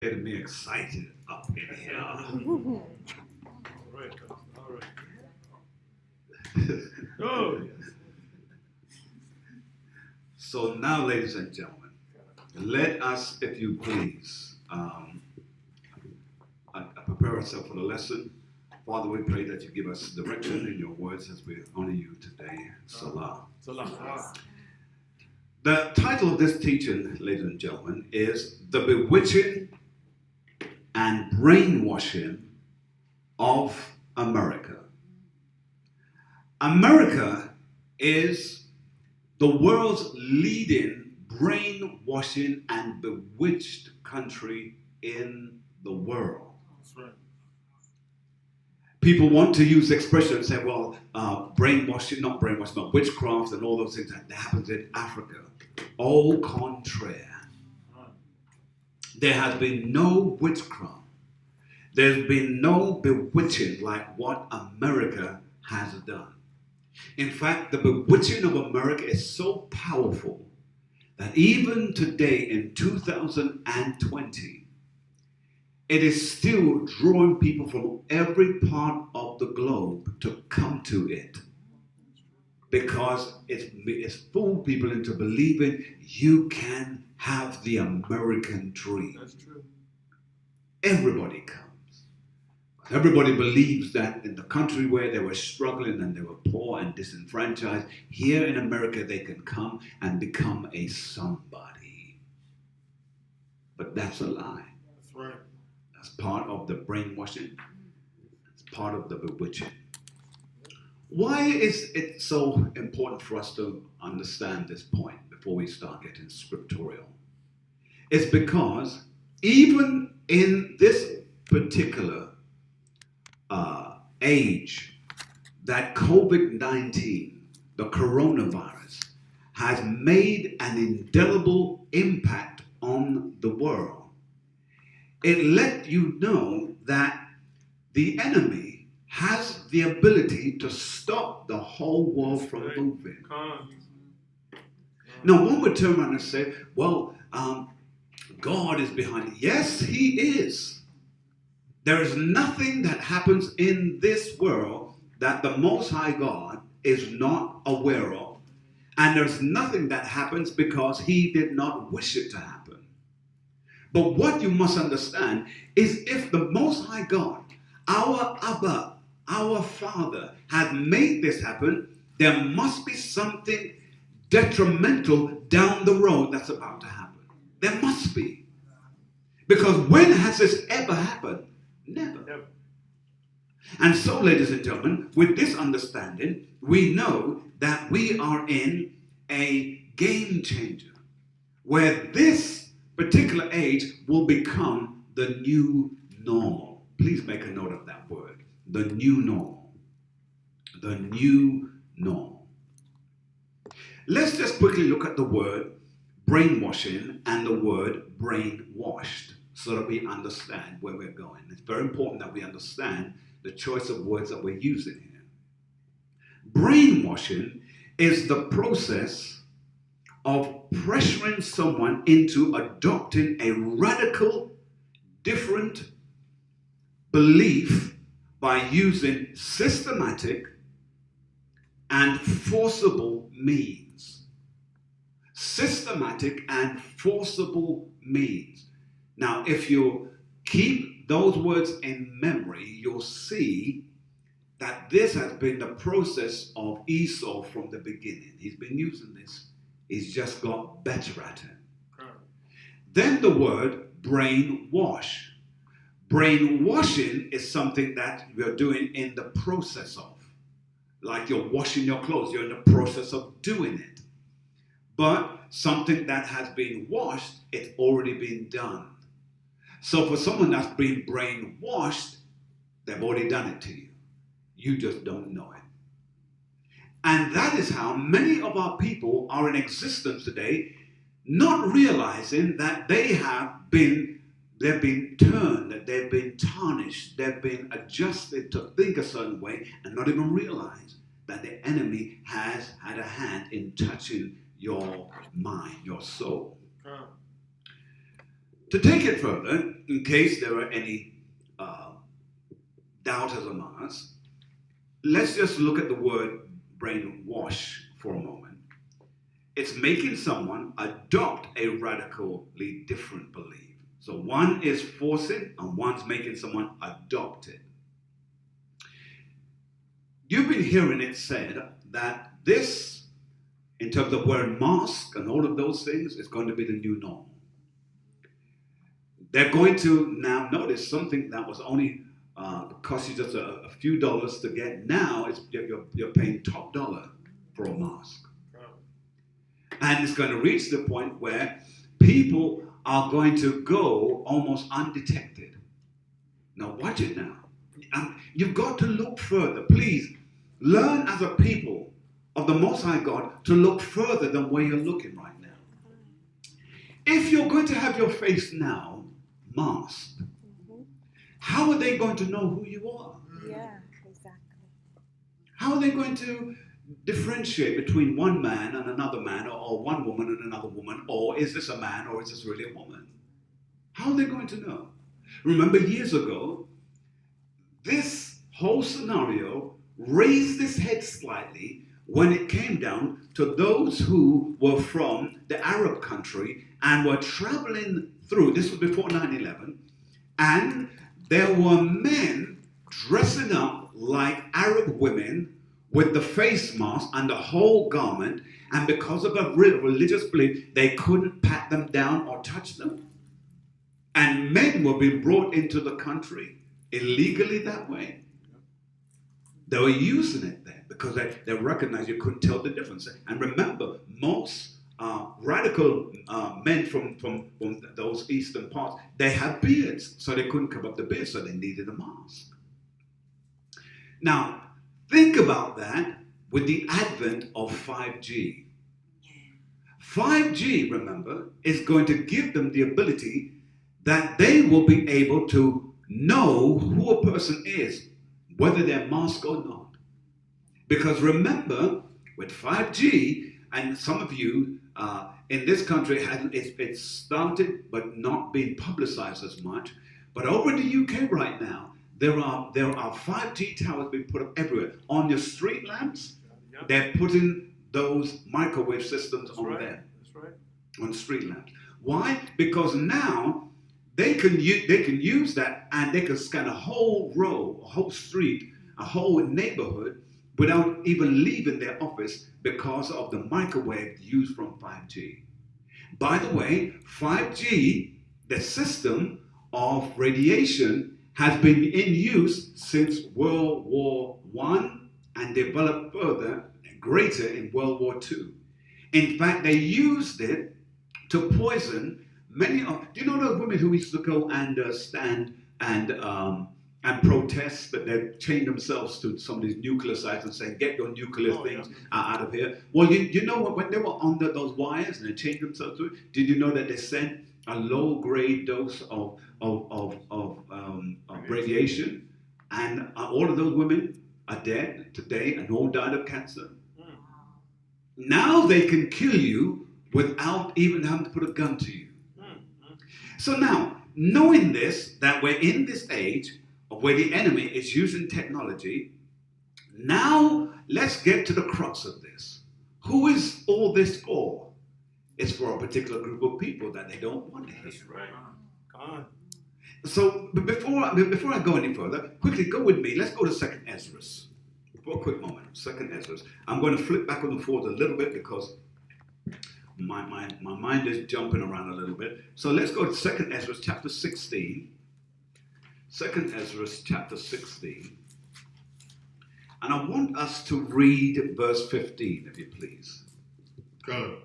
Getting me excited up in here. All right, all right. Oh, So now, ladies and gentlemen, let us, if you please, prepare ourselves for the lesson. Father, we pray that you give us direction in your words as we honor you today. Salah. Salah. The title of this teaching, ladies and gentlemen, is The Bewitching and Brainwashing of America. America is the world's leading brainwashing and bewitched country in the world. That's right. People want to use the expression and say, well, brainwashing, not brainwashing, but witchcraft and all those things that happens in Africa. Au contraire. There has been no witchcraft. There's been no bewitching like what America has done. In fact, the bewitching of America is so powerful that even today in 2020, it is still drawing people from every part of the globe to come to it. Because it's fooled people into believing you can have the American dream. That's true. Everybody comes. Everybody believes that in the country where they were struggling and they were poor and disenfranchised, here in America they can come and become a somebody. But that's a lie. That's right. That's part of the brainwashing. It's part of the bewitching. Why is it so important for us to understand this point before we start getting scriptorial? It's because even in this particular age that COVID-19, the coronavirus, has made an indelible impact on the world, it let you know that the enemy has the ability to stop the whole world from moving. Now, one would turn around and say, well, God is behind it. Yes, he is. There is nothing that happens in this world that the Most High God is not aware of. And there's nothing that happens because he did not wish it to happen. But what you must understand is if the Most High God, our Abba, our Father, had made this happen, there must be something detrimental down the road that's about to happen. There must be. Because when has this ever happened? Never. And so, ladies and gentlemen, with this understanding, we know that we are in a game changer where this particular age will become the new normal. Please make a note of that word. The new normal. The new normal. Let's just quickly look at the word brainwashing and the word brainwashed so that we understand where we're going. It's very important that we understand the choice of words that we're using here. Brainwashing is the process of pressuring someone into adopting a radical, different belief by using systematic and forcible means. Systematic and forcible means. Now, if you keep those words in memory, you'll see that this has been the process of Esau from the beginning. He's been using this. He's just got better at it. Then the word brainwash. Brainwashing is something that you're doing in the process of. Like you're washing your clothes, you're in the process of doing it. But something that has been washed, it's already been done. So for someone that's been brainwashed, they've already done it to you. You just don't know it. And that is how many of our people are in existence today, not realizing that they've been turned, that they've been tarnished, they've been adjusted to think a certain way and not even realize that the enemy has had a hand in touching your mind, your soul. To take it further, in case there are any doubters among us, let's just look at the word brainwash for a moment. It's making someone adopt a radically different belief. So one is forcing and one's making someone adopt it. You've been hearing it said that this, in terms of wearing masks and all of those things, is going to be the new norm. They're going to now notice something that was only cost you just a few dollars to get. Now you're paying top dollar for a mask. And it's going to reach the point where people are going to go almost undetected. Now watch it now. You've got to look further. Please learn as a people of the Most High God to look further than where you're looking right now. If you're going to have your face now masked, how are they going to know who you are? Yeah, exactly. How are they going to differentiate between one man and another man, or one woman and another woman, or is this a man or is this really a woman? How are they going to know? Remember years ago, this whole scenario raised its head slightly when it came down to those who were from the Arab country and were traveling through. This was before 9/11, and there were men dressing up like Arab women with the face mask and the whole garment, and because of a religious belief, they couldn't pat them down or touch them. And men were being brought into the country illegally that way. They were using it there because they recognized you couldn't tell the difference. And remember, most radical men from those eastern parts, they had beards, so they couldn't cover up the beard, so they needed a mask. Now, think about that with the advent of 5G. 5G, remember, is going to give them the ability that they will be able to know who a person is, whether they're masked or not. Because remember, with 5G, and some of you in this country, it's started but not being publicized as much. But over in the UK right now, there are 5G towers being put up everywhere. On your street lamps, they're putting those microwave systems on there. That's right. On street lamps. Why? Because now they can use that, and they can scan a whole row, a whole street, a whole neighborhood without even leaving their office because of the microwave used from 5G. By the way, 5G, the system of radiation, has been in use since World War I and developed further and greater in World War II. In fact, they used it to poison many of. Do you know those women who used to go and stand and protest that they chained themselves to some of these nuclear sites and saying, "Get your nuclear things out of here"? Well, you know what? When they were under those wires and they chained themselves to it, did you know that they sent a low-grade dose of radiation, and all of those women are dead today and all died of cancer. Now they can kill you without even having to put a gun to you. So now, knowing this, that we're in this age of where the enemy is using technology, now let's get to the crux of this. Who is all this for? It's for a particular group of people that they don't want to hear. That's right. Come on. So before I go any further, quickly go with me. Let's go to 2nd Ezra. For a quick moment, 2nd Ezra. I'm going to flip back and forth a little bit because my mind is jumping around a little bit. So let's go to 2nd Ezra chapter 16. 2nd Ezra chapter 16. And I want us to read verse 15, if you please. Come.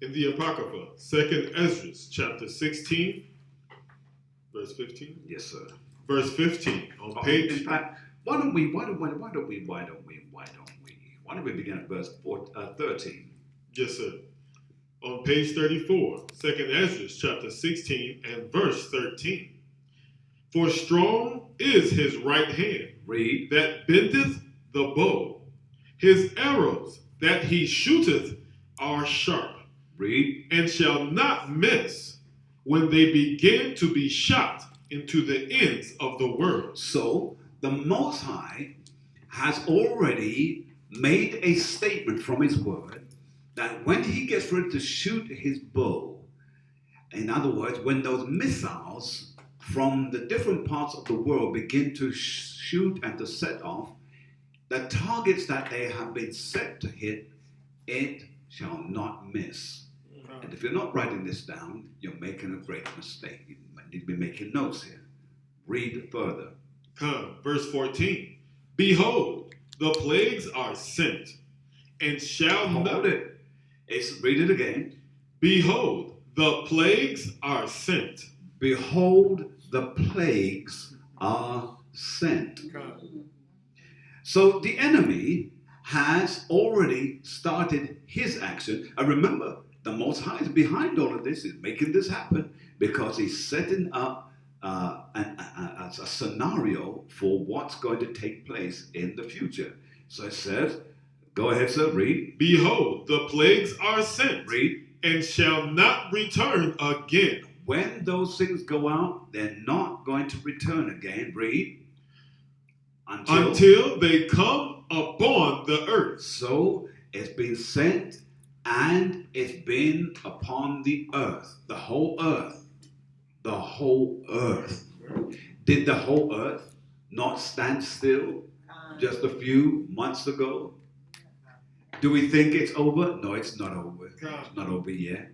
In the Apocrypha, 2nd Ezra chapter 16, verse 15. Yes, sir. Verse 15 on page. In fact, why don't we begin at verse 13? Yes, sir. On page 34, 2nd Ezra chapter 16 and verse 13. For strong is his right hand, Read. that bendeth the bow. His arrows that he shooteth are sharp, Read. and shall not miss. when they begin to be shot into the ends of the world. So the Most High has already made a statement from his word that when he gets ready to shoot his bow, in other words, when those missiles from the different parts of the world begin to shoot and to set off, the targets that they have been set to hit, it shall not miss. And if you're not writing this down, you're making a great mistake. You might need to be making notes here. Read further. Verse 14. Behold, the plagues are sent, and shall not... Hold it. Read it again. Behold, the plagues are sent. Behold, the plagues are sent. So the enemy has already started his action. And remember, the Most High is behind all of this. He's making this happen because he's setting up a scenario for what's going to take place in the future. So it says, go ahead, sir, read. Behold, the plagues are sent. Read. And shall not return again. When those things go out, they're not going to return again. Read. Until they come upon the earth. So it's been sent and it's been upon the earth. The whole earth. The whole earth. Did the whole earth not stand still just a few months ago? Do we think it's over? No, it's not over. It's not over yet.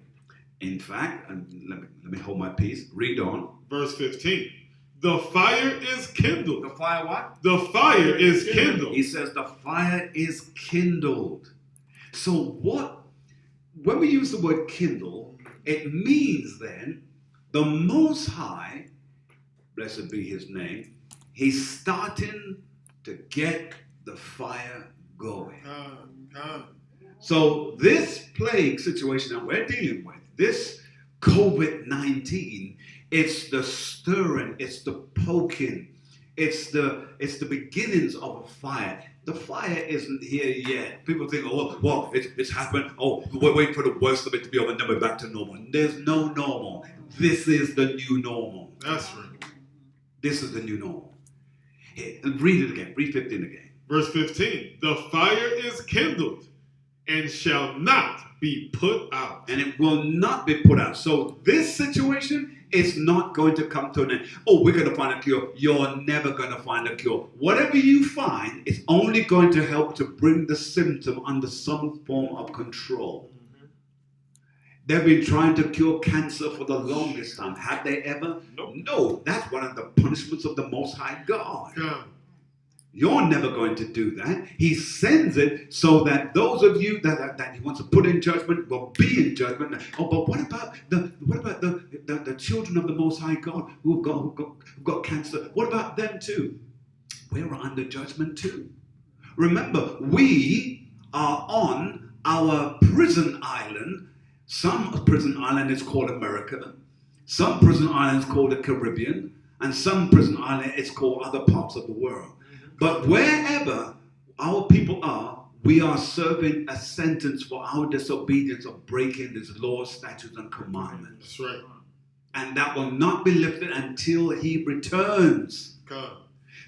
In fact, and let me hold my peace. Read on. Verse 15. The fire is kindled. The fire what? The fire is kindled. He says the fire is kindled. So what? When we use the word kindle, it means then the Most High, blessed be his name, he's starting to get the fire going. So this plague situation that we're dealing with, this COVID-19, it's the stirring, it's the poking, it's the beginnings of a fire. The fire isn't here yet. People think, oh, well, it's happened. Oh, we're waiting for the worst of it to be over and then we're back to normal. There's no normal. This is the new normal. That's right. This is the new normal. Here, read it again. Read 15 again. Verse 15. The fire is kindled and shall not be put out. And it will not be put out. So this situation is not going to come to an end. Oh, we're going to find a cure. You're never going to find a cure. Whatever you find is only going to help to bring the symptom under some form of control. They've been trying to cure cancer for the longest time. Have they ever? Nope. No. That's one of the punishments of the Most High God. God. You're never going to do that. He sends it so that those of you that he wants to put in judgment will be in judgment. Oh, but what about the children of the Most High God who've got cancer? What about them too? We're under judgment too. Remember, we are on our prison island. Some prison island is called America. Some prison island is called the Caribbean. And some prison island is called other parts of the world. But wherever our people are, we are serving a sentence for our disobedience of breaking his laws, statutes, and commandments. That's right. And that will not be lifted until he returns. God.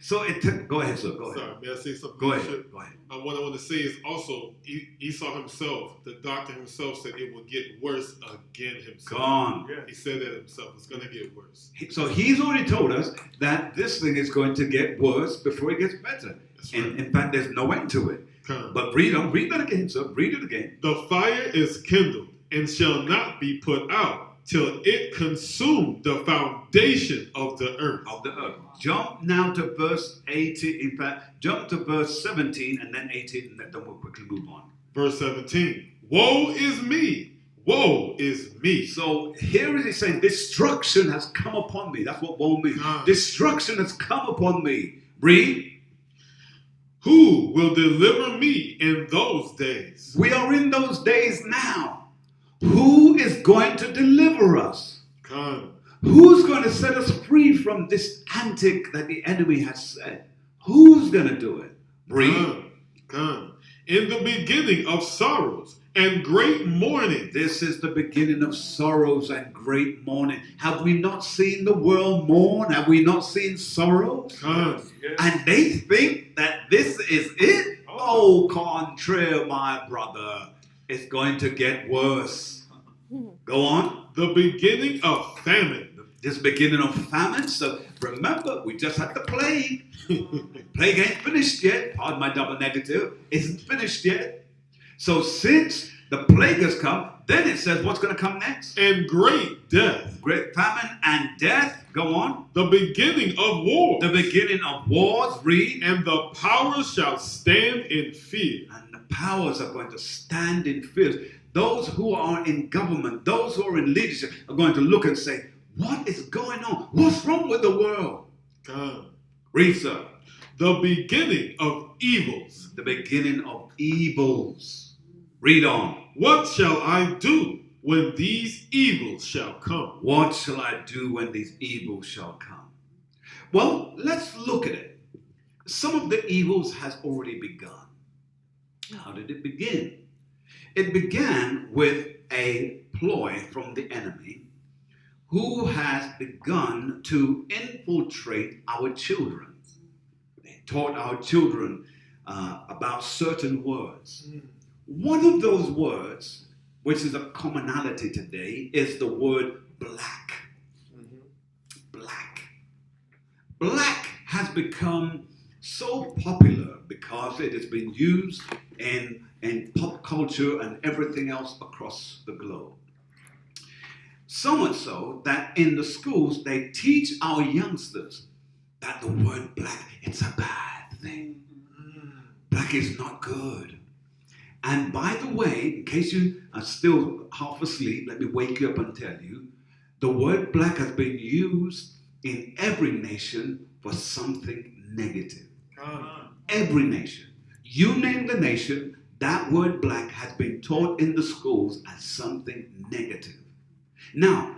So go ahead, sir. Go ahead. Sorry, may I say something? Go ahead. Go ahead. What I want to say is also Esau himself, the doctor himself, said it will get worse again himself. Gone. Yeah. He said that himself. It's going to get worse. So he's already told us that this thing is going to get worse before it gets better. That's right. In fact, there's no end to it. Come. But read that again, sir. Read it again. The fire is kindled and shall not be put out till it consume the foundation of the earth. Of the earth. Jump now to verse 18. In fact, jump to verse 17 and then 18, and then we'll quickly move on. Verse 17. Woe is me. Woe is me. So here is he saying, destruction has come upon me. That's what woe means. Destruction has come upon me. Read. Who will deliver me in those days? We are in those days now. Who is going to deliver us? Come. Who's going to set us free from this antic that the enemy has said? Who's going to do it? Breathe. Come. In the beginning of sorrows and great mourning. This is the beginning of sorrows and great mourning. Have we not seen the world mourn? Have we not seen sorrow? Yes. And they think that this is it? Oh, contraire, my brother. It's going to get worse. Go on. The beginning of famine. This beginning of famine. So remember, we just had the plague. Plague ain't finished yet. Pardon my double negative. Isn't finished yet. So since the plague has come, then it says what's going to come next? And great death. Great famine and death. Go on. The beginning of war. The beginning of wars. Read. And the powers shall stand in fear. And the powers are going to stand in fear. Those who are in government, those who are in leadership are going to look and say, what is going on? What's wrong with the world? God. Read, sir. The beginning of evils. The beginning of evils. Read on. What shall I do when these evils shall come? What shall I do when these evils shall come? Well, let's look at it. Some of the evils has already begun. How did it begin? It began with a ploy from the enemy who has begun to infiltrate our children. They taught our children about certain words. One of those words, which is a commonality today, is the word black. Black. Black has become so popular because it has been used in pop culture and everything else across the globe. So much so that in the schools they teach our youngsters that the word black, it's a bad thing. Black is not good. And by the way, in case you are still half asleep, let me wake you up and tell you, the word black has been used in every nation for something negative. Every nation. You name the nation, that word black has been taught in the schools as something negative. Now,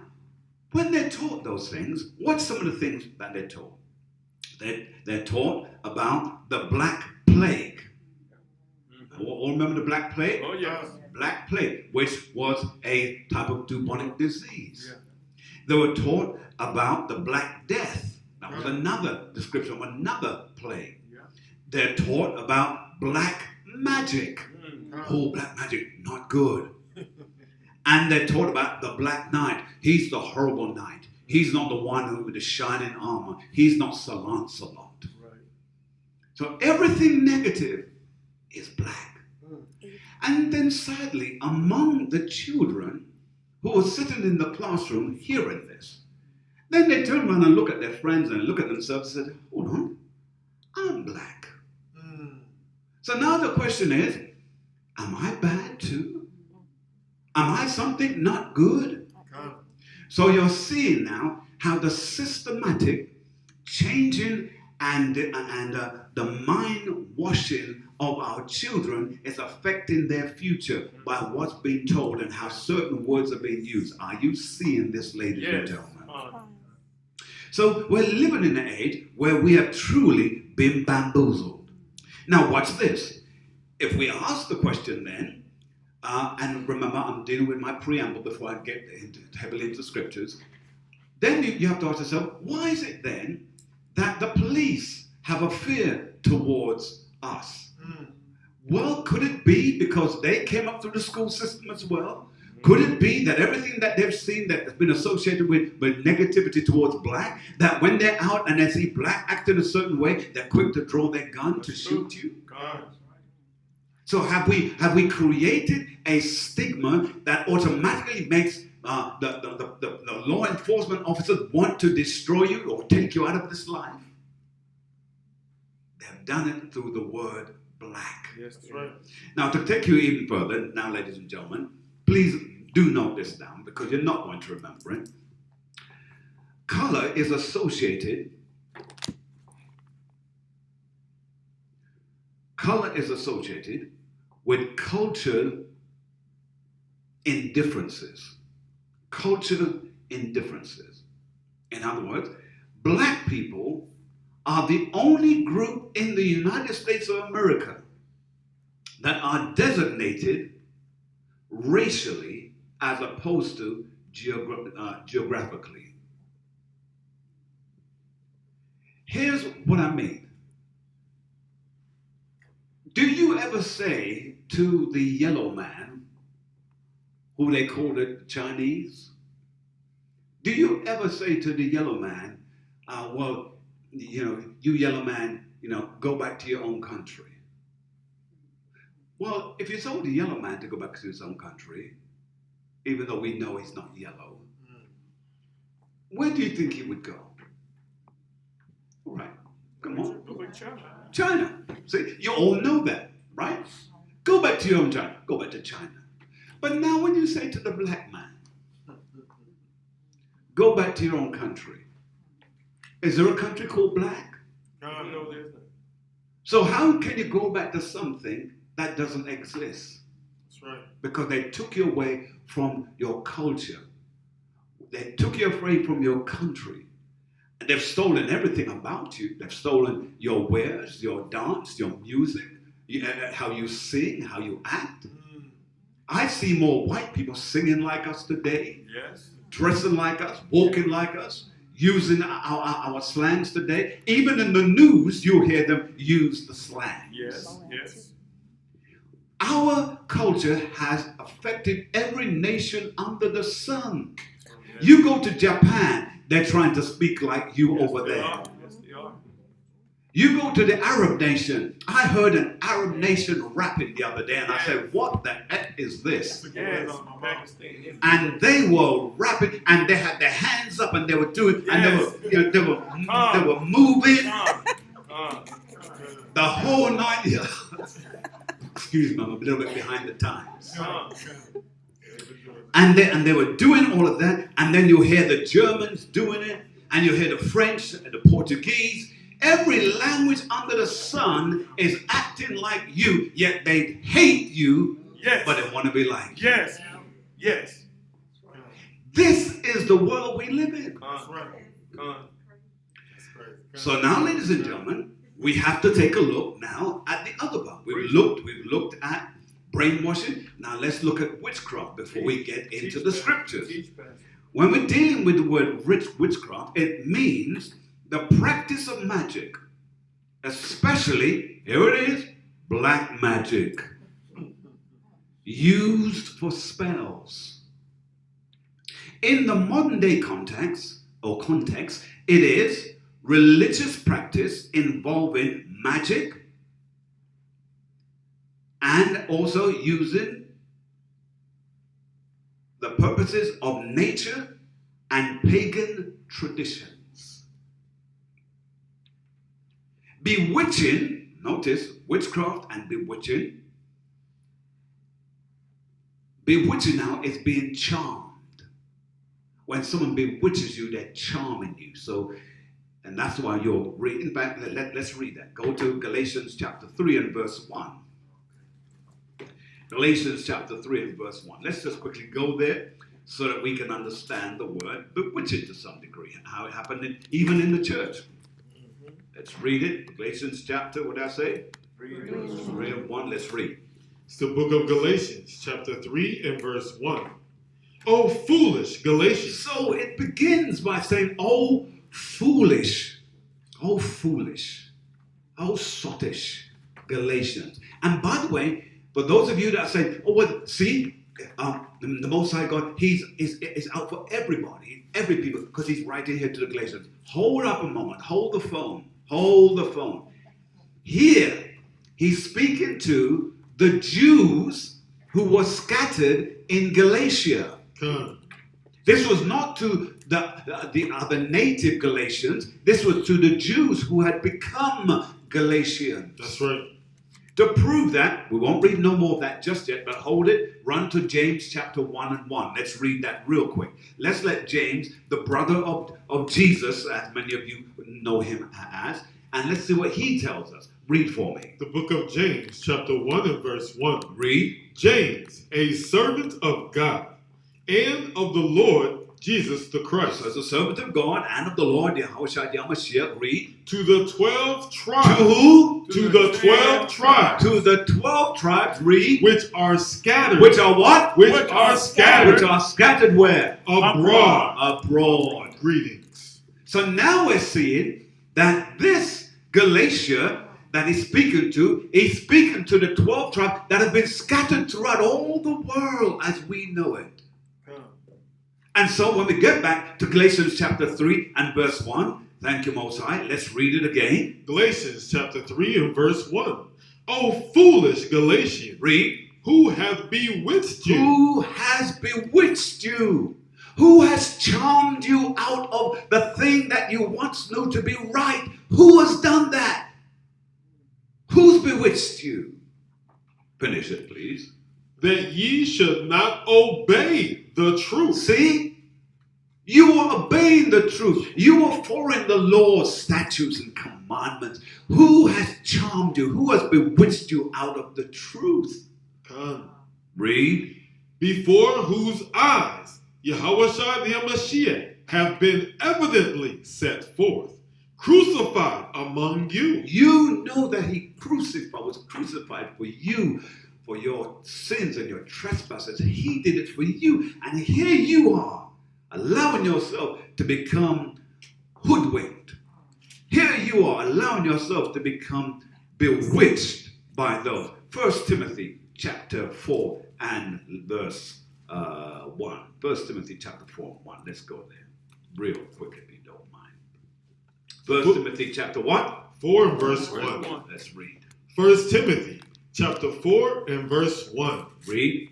when they're taught those things, what's some of the things that they're taught? They're taught about the Black Plague. All remember the Black Plague? Oh, yes. Black Plague, which was a type of bubonic disease. Yeah. They were taught about the Black Death. That was another description of another plague. Yeah. They're taught about black magic. Oh, black magic, not good. And they're taught about the Black Knight. He's the horrible knight. He's not the one who with the shining armor. He's not Sir Lancelot. Right. So everything negative is black. And then sadly, among the children who are sitting in the classroom hearing this, then they turn around and look at their friends and look at themselves and say, hold on, I'm black. So now the question is, am I bad too? Am I something not good? So you're seeing now how the systematic changing and the mind washing of our children is affecting their future by what's being told and how certain words are being used. Are you seeing this, ladies and gentlemen? So we're living in an age where we have truly been bamboozled. Now watch this. If we ask the question then, and remember, I'm dealing with my preamble before I get heavily into the scriptures. Then you have to ask yourself, why is it then that the police have a fear towards us? Well, could it be because they came up through the school system as well? Could it be that everything that they've seen that has been associated with negativity towards black, that when they're out and they see black acting a certain way, they're quick to draw their gun to shoot you? So have we created a stigma that automatically makes the law enforcement officers want to destroy you or take you out of this life? They've done it through the word black. Yes, that's right. Now, to take you even further, now, ladies and gentlemen, please do note this down because you're not going to remember it. Color is associated with culture indifferences. Culture indifferences. In other words, black people are the only group in the United States of America that are designated racially as opposed to geographically. Here's what I mean. Do you ever say to the yellow man, who they called it Chinese? Do you ever say to the yellow man, well, you yellow man, go back to your own country? Well, if you told the yellow man to go back to his own country, even though we know he's not yellow, where do you think he would go? All right, come on. Go back to China. China. See, you all know that, right? Go back to your own China. Go back to China. But now when you say to the black man, go back to your own country, is there a country called black? No, there's not. So how can you go back to something that doesn't exist? That's right. Because they took you away from your culture. They took you away from your country. And they've stolen everything about you. They've stolen your wares, your dance, your music, how you sing, how you act. I see more white people singing like us today, Yes. dressing like us, walking like us, using our slangs today. Even in the news, you'll hear them use the slang. Yes. Yes. Our culture has affected every nation under the sun. Yes. You go to Japan, they're trying to speak like you Yes, over they there. are. Yes, they are. You go to the Arab nation. I heard an Arab nation rapping the other day, and I said, what the heck is this? Yes. Pakistan. And they were rapping, and they had their hands up, and they were doing, and they were moving the whole night. Excuse me, I'm a little bit behind the times. And they were doing all of that, and then you hear the Germans doing it, and you hear the French and the Portuguese. Every language under the sun is acting like you, yet they hate you, Yes. but they want to be like you. Yes. Yes. This is the world we live in. That's right. So now, ladies and gentlemen, we have to take a look now at the other part. We've looked at brainwashing. Now let's look at witchcraft before we get into the scriptures. When we're dealing with the word witchcraft, it means the practice of magic, especially, here it is, black magic, used for spells. In the modern day context, it is religious practice involving magic and also using the purposes of nature and pagan traditions. Bewitching, notice, witchcraft and bewitching. Bewitching now is being charmed. When someone bewitches you, they're charming you. So, and that's why you're reading. In fact, let's read that. Go to Galatians chapter 3 and verse 1. Galatians chapter 3 and verse 1. Let's just quickly go there so that we can understand the word bewitching to some degree and how it happened even in the church. Let's read it. Galatians chapter, what did I say? 3 and 1. Let's read. It's the book of Galatians, chapter 3 and verse 1. Oh, foolish Galatians. So it begins by saying, oh, foolish, oh, foolish, oh, sottish Galatians. And by the way, for those of you that say, oh, well, see, the Most High God, he's out for everybody, every people, because he's writing here to the Galatians. Hold up a moment. Hold the phone. Hold the phone. Here, he's speaking to the Jews who were scattered in Galatia. This was not to the native Galatians. This was to the Jews who had become Galatians. That's right. To prove that, we won't read no more of that just yet, but hold it. Run to James chapter 1 and 1. Let's read that real quick. Let's let James, the brother of Jesus, as many of you know him as, and let's see what he tells us. Read for me. The book of James, chapter 1 and verse 1. Read. James, a servant of God and of the Lord Jesus the Christ. So as a servant of God and of the Lord, Yahushua Yamashiach, read. To the 12 To tribes. who? To the 12 tribes. To the 12 tribes, read. Which are scattered. Which are what? Which are scattered. Which are scattered where? Abroad. Abroad. Greetings. So now we're seeing that this Galatia that he's speaking to the 12 tribes that have been scattered throughout all the world as we know it. And so when we get back to Galatians chapter 3 and verse 1, thank you, Most High, let's read it again. Galatians chapter 3 and verse 1. O foolish Galatians, Read. who hath bewitched you? Who has bewitched you? Who has charmed you out of the thing that you once knew to be right? Who has done that? Who's bewitched you? Finish it, please. That ye should not obey the truth. See? You are obeying the truth. You are following the laws, statutes, and commandments. Who has charmed you? Who has bewitched you out of the truth? Come. Read. Before whose eyes Yahushua the Mashiach have been evidently set forth, crucified among you. You know that he was crucified for you, for your sins and your trespasses. He did it for you. And here you are, allowing yourself to become hoodwinked. Here you are, allowing yourself to become bewitched by those. 1 Timothy chapter 4 and verse 1. 1 Timothy chapter 4 and 1. Let's go there real quick if you don't mind. 1 Timothy chapter what? 4 and verse 1. Let's read. 1 Timothy chapter 4 and verse 1. Read.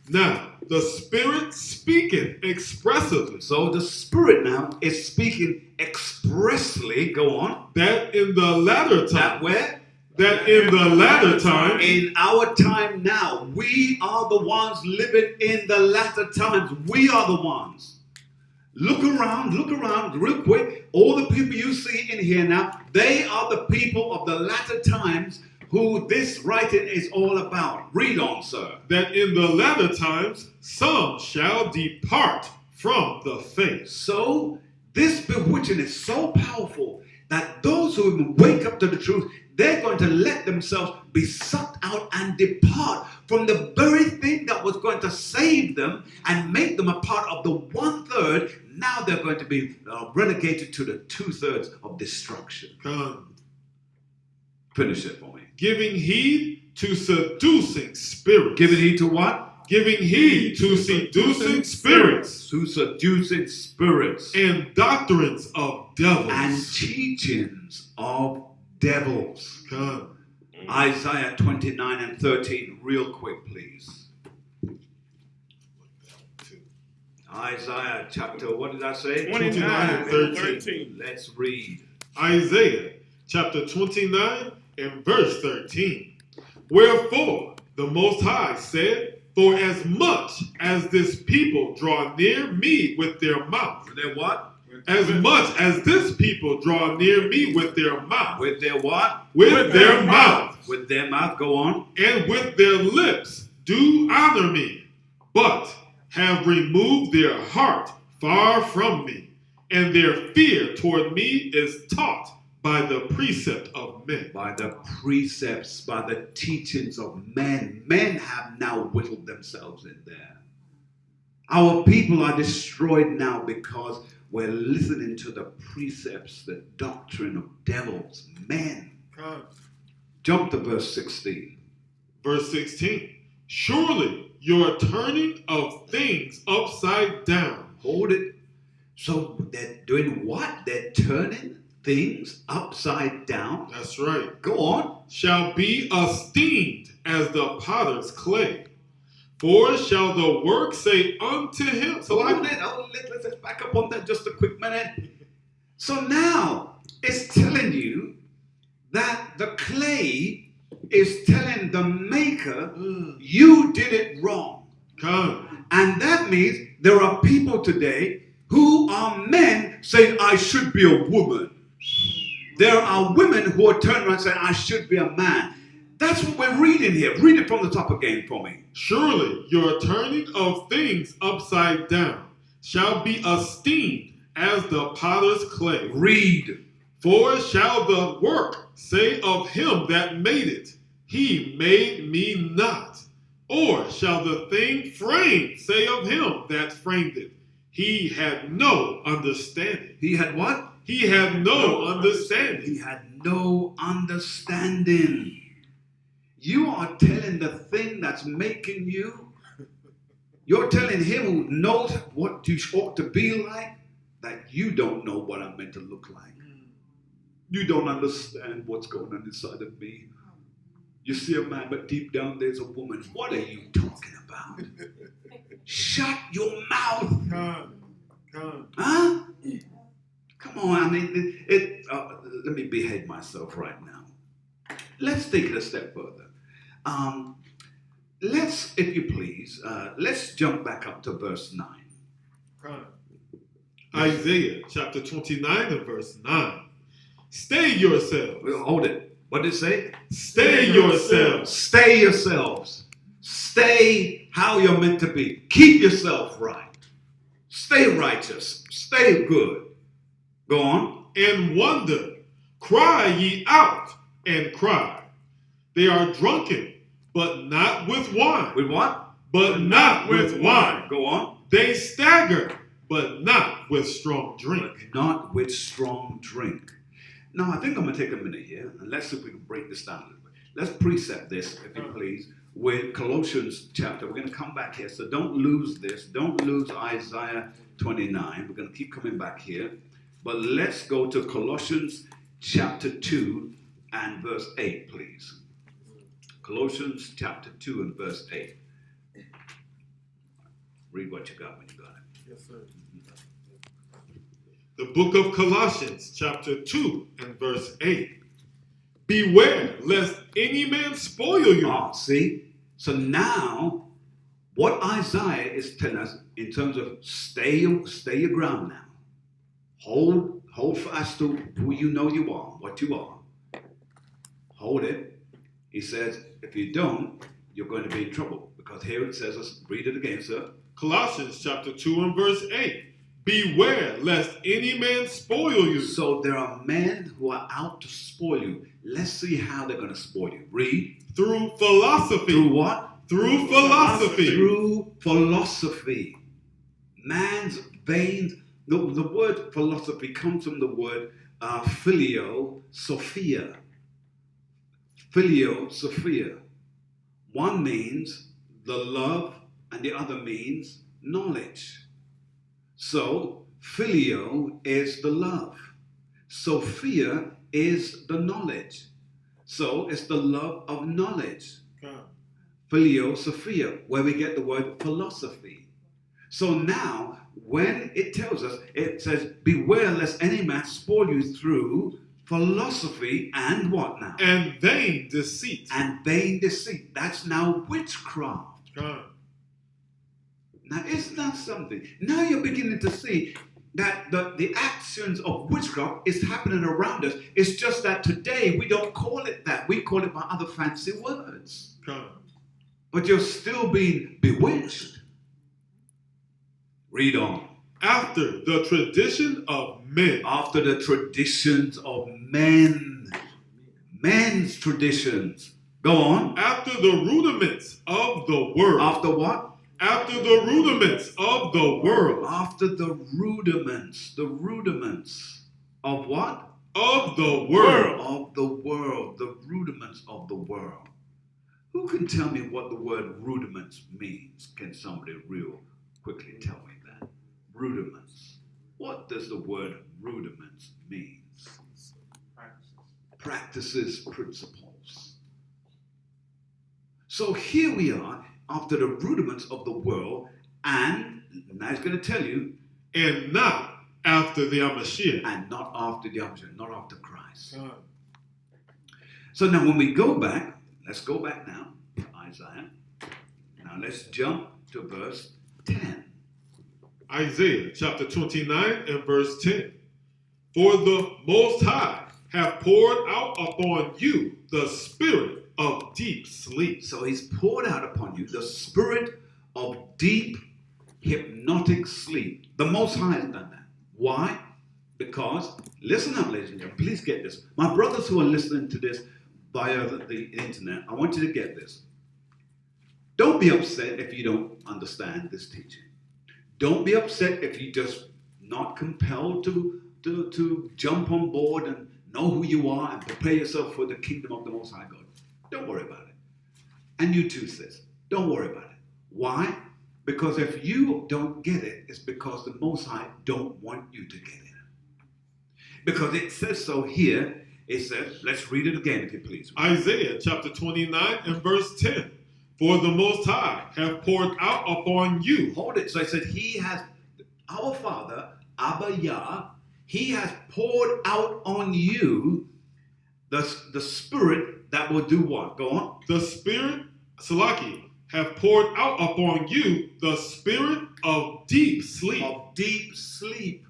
Now, the Spirit speaketh expressively. So the Spirit now is speaking expressly. Go on. That in the latter time. That where? That in the latter time. In our time now. We are the ones living in the latter times. We are the ones. Look around real quick. All the people you see in here now, they are the people of the latter times who this writing is all about. Read on, sir. That in the latter times some shall depart from the faith. So this bewitching is so powerful that those who wake up to the truth, they're going to let themselves be sucked out and depart from the very thing that was going to save them and make them a part of the 1/3. Now they're going to be relegated to the 2/3 of destruction. Come. Finish it for me. Giving heed to seducing spirits. Giving heed to what? Giving heed to seducing spirits. To seducing spirits. And doctrines of devils. And teachings of devils. Come. Isaiah 29 and 13, real quick, please. Isaiah chapter, what did I say? 29 and 13. Let's read. Isaiah chapter 29 and verse 13. Wherefore the Most High said, for as much as this people draw near me with their mouth. With their what? As much as this people draw near me with their mouth. With their what? With their mouth. With their mouth, go on. And with their lips do honor me, but have removed their heart far from me, and their fear toward me is taught by the precept of men. By the precepts, by the teachings of men. Men have now whittled themselves in there. Our people are destroyed now because we're listening to the precepts, the doctrine of devils, men. Jump to verse 16. Verse 16. Surely your turning of things upside down. Hold it. So they're doing what? They're turning things upside down. That's right. Go on. Shall be esteemed as the potter's clay. For shall the work say unto him. So let's back up on that just a quick minute. So now it's telling you that the clay is telling the maker, you did it wrong. Come. And that means there are people today who are men saying, I should be a woman. There are women who are turning around saying, I should be a man. That's what we're reading here. Read it from the top again for me. Surely your turning of things upside down shall be esteemed as the potter's clay. Read. For shall the work say of him that made it, he made me not? Or shall the thing framed say of him that framed it, he had no understanding? He had what? He had no understanding. He had no understanding. You are telling the thing that's making you, you're telling him who knows what you ought to be like, that you don't know what I'm meant to look like. You don't understand what's going on inside of me. You see a man, but deep down there's a woman. What are you talking about? Shut your mouth. Come. Huh? Come on, I mean, let me behave myself right now. Let's take it a step further. Let's, if you please, let's jump back up to verse 9. Come. Isaiah chapter 29 and verse 9. Stay yourselves. Well, hold it. What did it say? Stay yourselves. Stay yourselves. Stay how you're meant to be. Keep yourself right. Stay righteous. Stay good. Go on. And wonder. Cry ye out and cry. They are drunken, but not with wine. With what? But not with wine. Go on. They stagger, but not with strong drink. Not with strong drink. Now, I think I'm going to take a minute here, and let's see if we can break this down a little bit. Let's precept this, if you please, with Colossians chapter. We're going to come back here, so don't lose this. Don't lose Isaiah 29. We're going to keep coming back here. But let's go to Colossians chapter 2 and verse 8, please. Colossians chapter 2 and verse 8. Read what you got when you got it. Yes, sir. The book of Colossians chapter 2 and verse 8. Beware lest any man spoil you. See? So now, what Isaiah is telling us in terms of stay your ground now. Hold fast to who you know you are, what you are. Hold it. He says, if you don't, you're going to be in trouble. Because here it says, let's read it again, sir. Colossians chapter 2 and verse 8. Beware lest any man spoil you. So there are men who are out to spoil you. Let's see how they're going to spoil you. Read. Through philosophy. Through what? Through philosophy. Through philosophy. Man's veins. The word philosophy comes from the word phileo sophia. Phileo sophia. One means the love and the other means knowledge. So, phileo is the love. Sophia is the knowledge. So, it's the love of knowledge. Phileo Sophia, where we get the word philosophy. So now, when it tells us, it says, beware lest any man spoil you through philosophy and what now? And vain deceit. And vain deceit. That's now witchcraft. Now, isn't that something? Now you're beginning to see that the actions of witchcraft is happening around us. It's just that today we don't call it that. We call it by other fancy words. But you're still being bewitched. Read on. After the tradition of men. After the traditions of men. Men's traditions. Go on. After the rudiments of the world. After what? After the rudiments of the world. After the rudiments. The rudiments of what? Of the world. Of the world. The rudiments of the world. Who can tell me what the word rudiments means? Can somebody real quickly tell me that? Rudiments. What does the word rudiments mean? Practices, principles. So here we are after the rudiments of the world, and now he's going to tell you, and not after the Mashiach. And not after the Mashiach, not after Christ. So now when we go back, let's go back now to Isaiah. Now let's jump to verse 10. Isaiah chapter 29 and verse 10. For the Most High have poured out upon you the spirit of deep sleep. So he's poured out upon you the spirit of deep hypnotic sleep. The Most High has done that. Why? Because, listen up, ladies and gentlemen, please get this. My brothers who are listening to this via the internet, I want you to get this. Don't be upset if you don't understand this teaching. Don't be upset if you're just not compelled to jump on board and know who you are and prepare yourself for the kingdom of the Most High God. Don't worry about it. And you too, sis. Don't worry about it. Why? Because if you don't get it, it's because the Most High don't want you to get it. Because it says so here. It says, let's read it again if you please. Isaiah chapter 29 and verse 10. For the Most High have poured out upon you. Hold it. So it said, he has, our Father, Abba Yah, he has poured out on you the Spirit that will do what? Go on. The Spirit, Salaki, have poured out upon you the Spirit of deep sleep. Of deep sleep.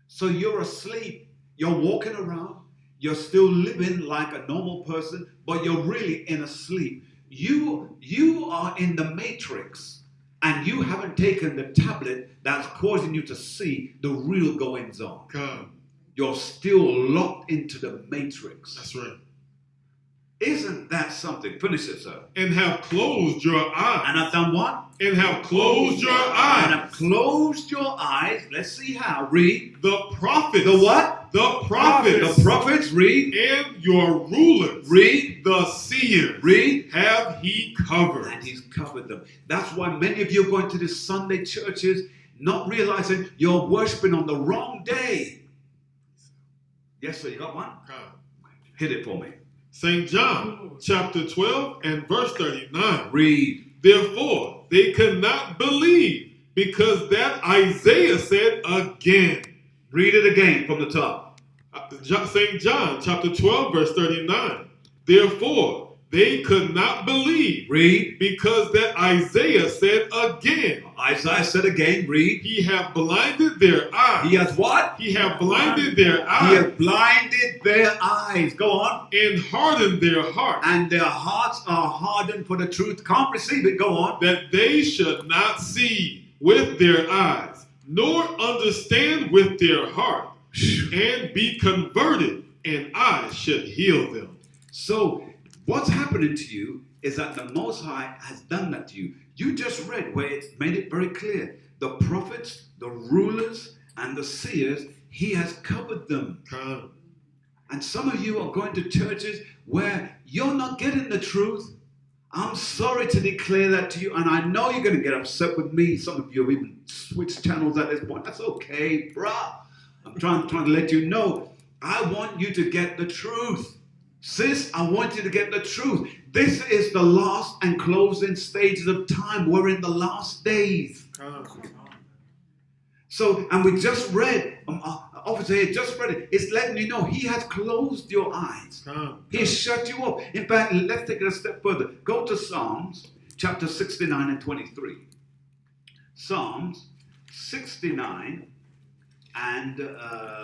So you're asleep. You're walking around. You're still living like a normal person, but you're really in a sleep. You are in the matrix, and you haven't taken the tablet that's causing you to see the real goings on. Come. You're still locked into the matrix. That's right. Isn't that something? Finish it, sir. And have closed your eyes. And I've done what? And have closed your And eyes. I've closed your eyes. Let's see how. Read. The prophets. The what? The prophets. The prophets. Read. And your rulers. Read. The seers. Read. Have he covered. And he's covered them. That's why many of you are going to these Sunday churches not realizing you're worshiping on the wrong day. Yes, sir. You got one? Come. Hit it for me. St. John chapter 12 and verse 39. Read. Therefore, they could not believe because that Isaiah said again. Read it again from the top. St. John chapter 12 verse 39. Therefore, they could not believe. Read. Because that Isaiah said again. Isaiah said again. Read. He have blinded their eyes. He has what? He have blinded their He eyes. has blinded their eyes. Go on. And hardened their heart. And their hearts are hardened for the truth. Can't receive it. Go on. That they should not see with their eyes, nor understand with their heart, and be converted, and I should heal them. So what's happening to you is that the Most High has done that to you. You just read where it's made it very clear. The prophets, the rulers, and the seers, he has covered them. Come. And some of you are going to churches where you're not getting the truth. I'm sorry to declare that to you, and I know you're going to get upset with me. Some of you have even switched channels at this point. That's okay, bruh. I'm trying to let you know. I want you to get the truth. Sis, I want you to get the truth. This is the last and closing stages of time. We're in the last days. So, and we just read, officer here just read it. It's letting you know he has closed your eyes. He has shut you up. In fact, let's take it a step further. Go to Psalms chapter 69 and 23. Psalms 69 and,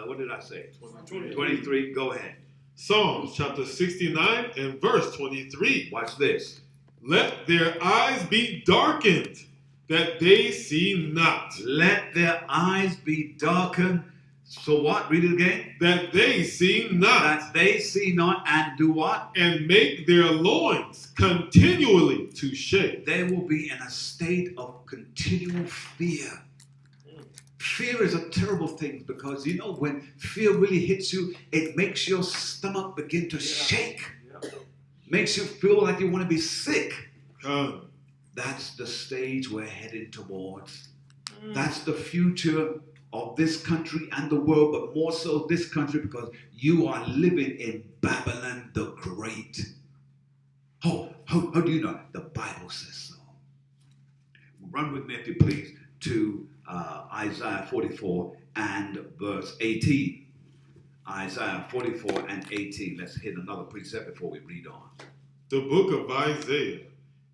what did I say? 23, go ahead. Psalms chapter 69 and verse 23. Watch this. Let their eyes be darkened, that they see not. Let their eyes be darkened. So what? Read it again. That they see not. That they see not and do what? And make their loins continually to shake. They will be in a state of continual fear. Fear is a terrible thing because, you know, when fear really hits you, it makes your stomach begin to shake. Makes you feel like you want to be sick. That's the stage we're heading towards. That's the future of this country and the world, but more so this country because you are living in Babylon the Great. How do you know? The Bible says so. Run with me, if you please, to Isaiah 44 and verse 18. Isaiah 44 and 18. Let's hit another precept before we read on. The book of Isaiah,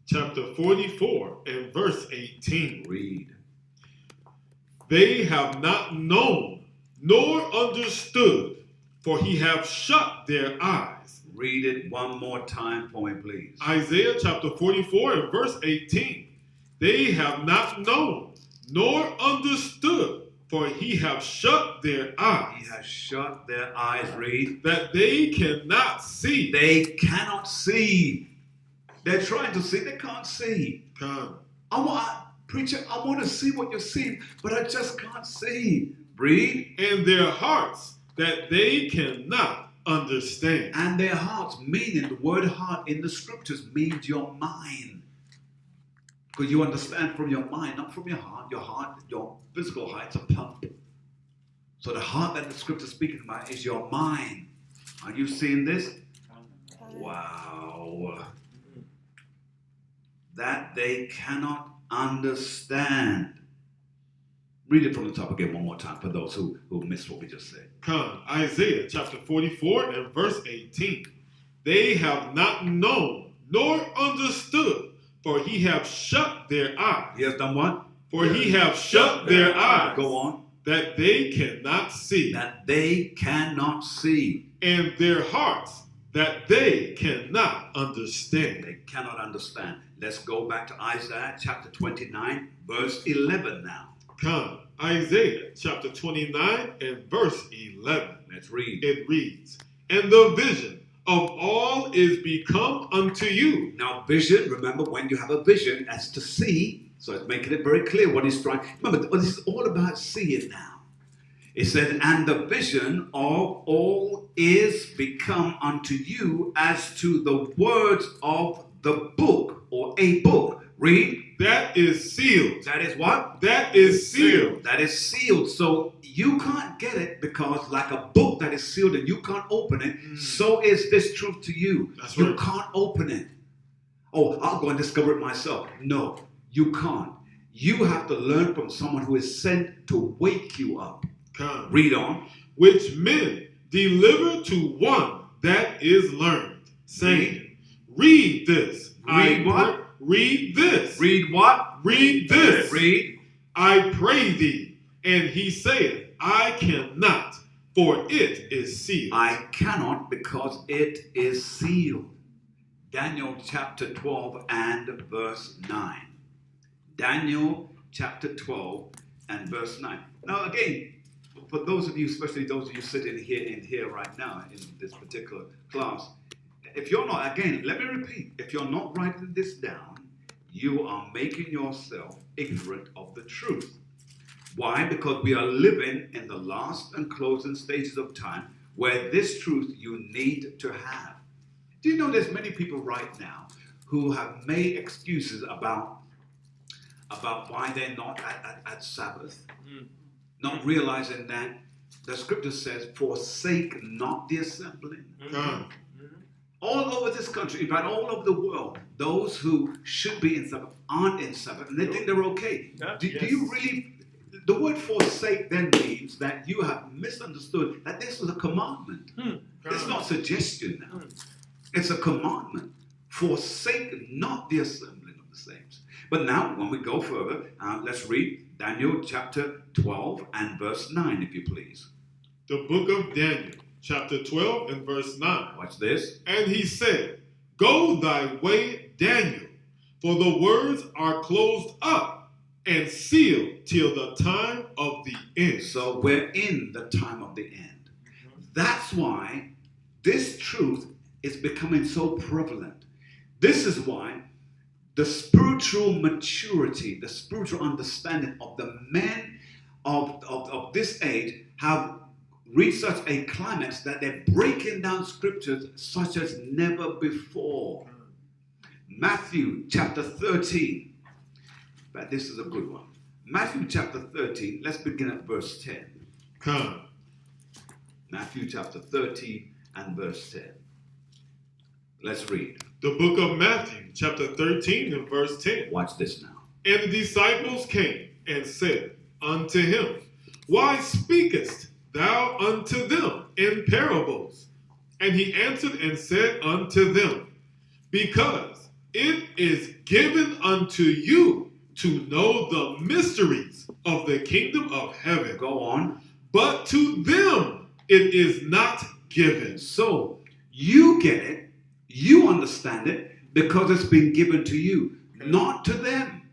chapter 44 and verse 18. Read. They have not known nor understood, for he hath shut their eyes. Read it one more time for me, please. Isaiah chapter 44 and verse 18. They have not known nor understood, for he hath shut their eyes, He has shut their eyes, read. that they cannot see. They cannot see. They're trying to see, they can't see. Come. Preacher, I want to see what you're seeing, but I just can't see. Read. And their hearts, that they cannot understand. And their hearts, meaning the word heart in the scriptures means your mind. Because you understand from your mind, not from your heart. Your physical heart's a pump. So the heart that the scripture is speaking about is your mind. Are you seeing this? Wow. That they cannot understand. Read it from the top again one more time for those who missed what we just said. Come, Isaiah chapter 44 and verse 18. They have not known nor understood, for he hath shut their eyes. He has done what? For he hath shut their eyes. Go on. That they cannot see. That they cannot see. And their hearts, that they cannot understand. They cannot understand. Let's go back to Isaiah chapter 29, verse 11 now. Come, Isaiah chapter 29 and verse 11. Let's read. It reads, and the vision of all is become unto you. Now, vision, remember when you have a vision, that's to see. So it's making it very clear what he's trying. Remember, this is all about seeing now. It said, and the vision of all is become unto you as to the words of the book or a book. Read. That is sealed. That is what? That is sealed. That is sealed. So you can't get it because like a book that is sealed and you can't open it, so is this truth to you. That's you right. can't open it. Oh, I'll go and discover it myself. No, you can't. You have to learn from someone who is sent to wake you up. Come. Read on. Which men deliver to one that is learned, saying, read this. Read what? Read this. Read what? Read this. Read. I pray thee. And he saith, I cannot, for it is sealed. I cannot because it is sealed. Daniel chapter 12 and verse 9. Daniel chapter 12 and verse 9. Now again, for those of you, especially those of you sitting here right now in this particular class, if you're not, again, let me repeat, if you're not writing this down, you are making yourself ignorant of the truth. Why? Because we are living in the last and closing stages of time where this truth you need to have. Do you know there's many people right now who have made excuses about why they're not at Sabbath, not realizing that the scripture says, forsake not the assembling. Come. All over this country, in fact, all over the world, those who should be in Sabbath aren't in Sabbath, and they think they're okay. Do you really? The word forsake then means that you have misunderstood that this was a commandment. It's not suggestion now. It's a commandment. Forsake not the assembling of the saints. But now, when we go further, let's read Daniel chapter 12 and verse 9, if you please. The book of Daniel, chapter 12 and verse 9. Watch this. And he said, go thy way, Daniel, for the words are closed up and sealed till the time of the end. So we're in the time of the end. That's why this truth is becoming so prevalent. This is why the spiritual maturity, the spiritual understanding of the men of this age have reached such a climax that they're breaking down scriptures such as never before. Matthew chapter 13. But this is a good one. Matthew chapter 13, let's begin at verse 10. Come. Matthew chapter 13 and verse 10. Let's read. The book of Matthew, chapter 13 and verse 10. Watch this now. And the disciples came and said unto him, why speakest thou unto them in parables? And he answered and said unto them, because it is given unto you to know the mysteries of the kingdom of heaven. Go on. But to them it is not given. So you get it, you understand it, because it's been given to you, not to them.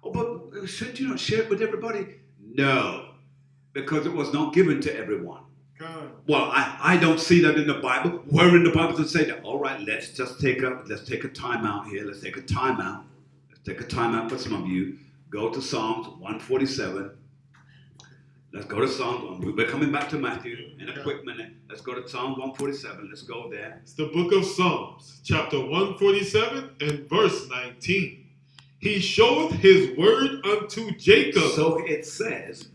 Oh, but Should you not share it with everybody? No, because it was not given to everyone. Come. Well, I don't see that in the Bible. Where in the Bible does it say that? All right, let's take a time out here. Let's take a time out. Let's take a time out for some of you. Go to Psalms 147. Let's go to Psalms. We're coming back to Matthew in a quick minute. Let's go to Psalms 147. Let's go there. It's the book of Psalms, chapter 147 and verse 19. He showeth his word unto Jacob. So it says,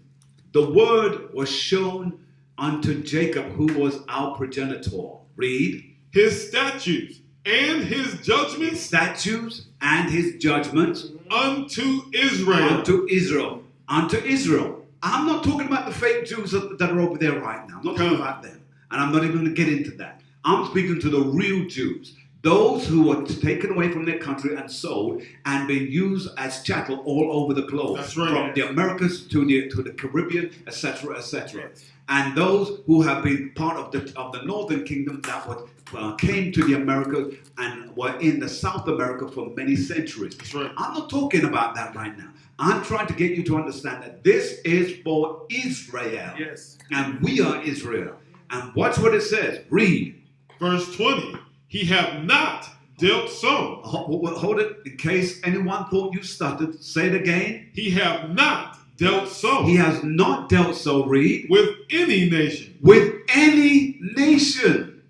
the word was shown unto Jacob, who was our progenitor. Read. His statutes and his judgments. Statutes and his judgments. Unto Israel. Unto Israel. Unto Israel. I'm not talking about the fake Jews that are over there right now. I'm not talking about them. And I'm not even going to get into that. I'm speaking to the real Jews. Those who were taken away from their country and sold and been used as chattel all over the globe. That's right. From the Americas to the Caribbean, etc., etc. And those who have been part of the Northern Kingdom that came to the Americas and were in the South America for many centuries. That's right. I'm not talking about that right now. I'm trying to get you to understand that this is for Israel. Yes. And we are Israel. And watch what it says. Read. Verse 20. He have not dealt so. Hold it in case anyone thought you stuttered. Say it again. He have not dealt so. He has not dealt so. Read. With any nation. With any nation.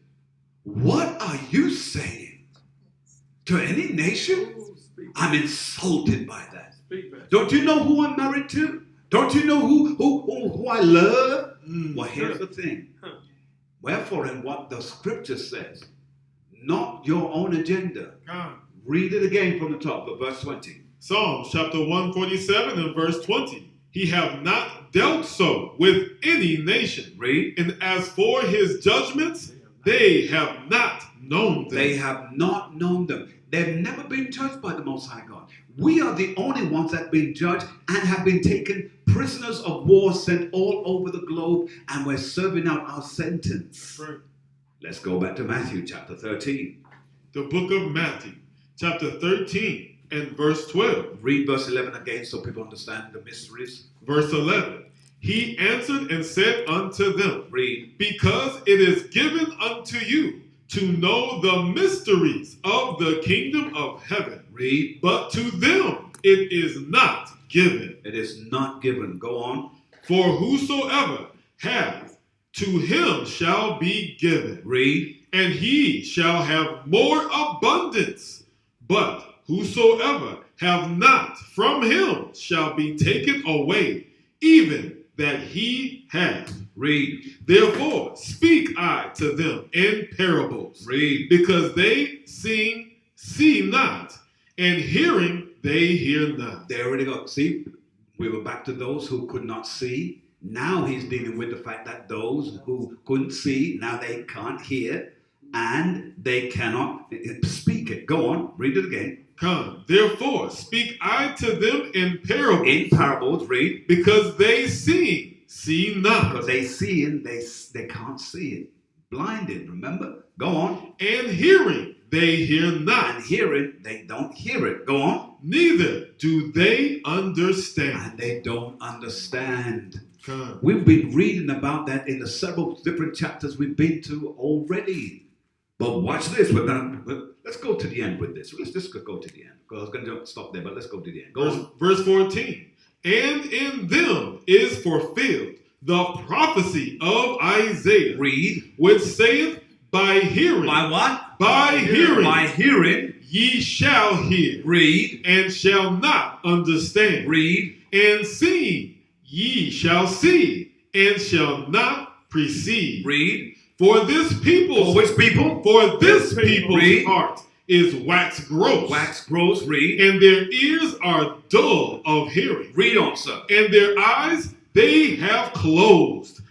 What are you saying? To any nation? I'm insulted by that. Don't you know who I'm married to? Don't you know who I love? Well, here's the thing. Wherefore, in what the scripture says, not your own agenda. Come. Read it again from the top of verse 20. Psalms chapter 147 and verse 20. He have not dealt so with any nation. Read. And as for his judgments, they have not known them. They have not known them. They've never been judged by the Most High God. We are the only ones that have been judged and have been taken prisoners of war, sent all over the globe, and we're serving out our sentence. Right. Let's go back to Matthew chapter 13. The book of Matthew, chapter 13 and verse 12. Read verse 11 again so people understand the mysteries. Verse 11. He answered and said unto them, Read. because it is given unto you to know the mysteries of the kingdom of heaven. Read. But to them it is not given. It is not given. Go on. For whosoever hath, to him shall be given. Read. And he shall have more abundance. But whosoever have not, from him shall be taken away, even that he hath. Read. Therefore speak I to them in parables. Read. Because they see not, and hearing they hear not. They already got. See, we were back to those who could not see. Now he's dealing with the fact that those who couldn't see, now they can't hear, and they cannot speak it. Go on, read it again. Come, therefore speak I to them in parables. In parables, read. Because they see not. Because they see and they can't see it. Blinded, remember? Go on. And hearing they hear not. And hearing, they don't hear it. Go on. Neither do they understand. And they don't understand. Come. We've been reading about that in the several different chapters we've been to already. But watch this. Let's go to the end with this. Let's just go to the end. Because I was going to stop there, but let's go to the end. Go on. Verse 14. And in them is fulfilled the prophecy of Isaiah. Read. Which saith, by hearing. By what? By hearing. By hearing. Ye shall hear. Read. And shall not understand. Read. And seeing ye shall see, and shall not perceive. Read. For this people's. For which people? For this people's Read. heart is wax gross. Wax gross. Read. And their ears are dull of hearing. Read on, sir. And their eyes they have closed,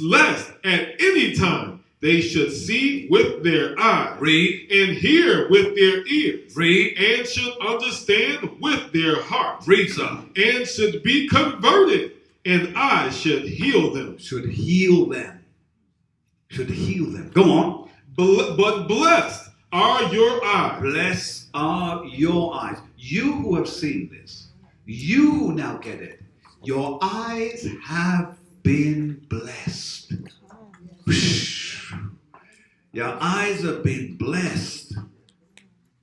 lest at any time they should see with their eyes. Read. And hear with their ears. Read. And should understand with their heart. Read, sir. And should be converted, and I should heal them. Should heal them. Should heal them. Go on. But blessed are your eyes. Blessed are your eyes. You who have seen this, You now get it. Your eyes have been blessed. Your eyes have been blessed.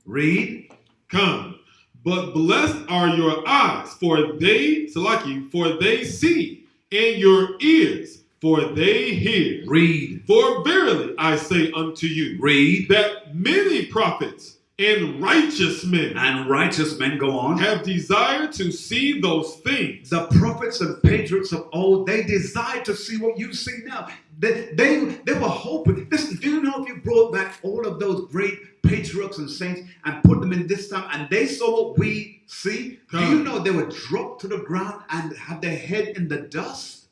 Read. Come. But blessed are your eyes, for they, Salaki, for they see, and your ears, for they hear. Read. For verily I say unto you, Read. that many prophets and righteous men And righteous men, go on. have desired to see those things. The prophets and patriots of old, they desired to see what you see now. They were hoping. Listen, do you know if you brought back all of those great patriarchs and saints and put them in this time and they saw what we see? Do you know they would drop to the ground and have their head in the dust?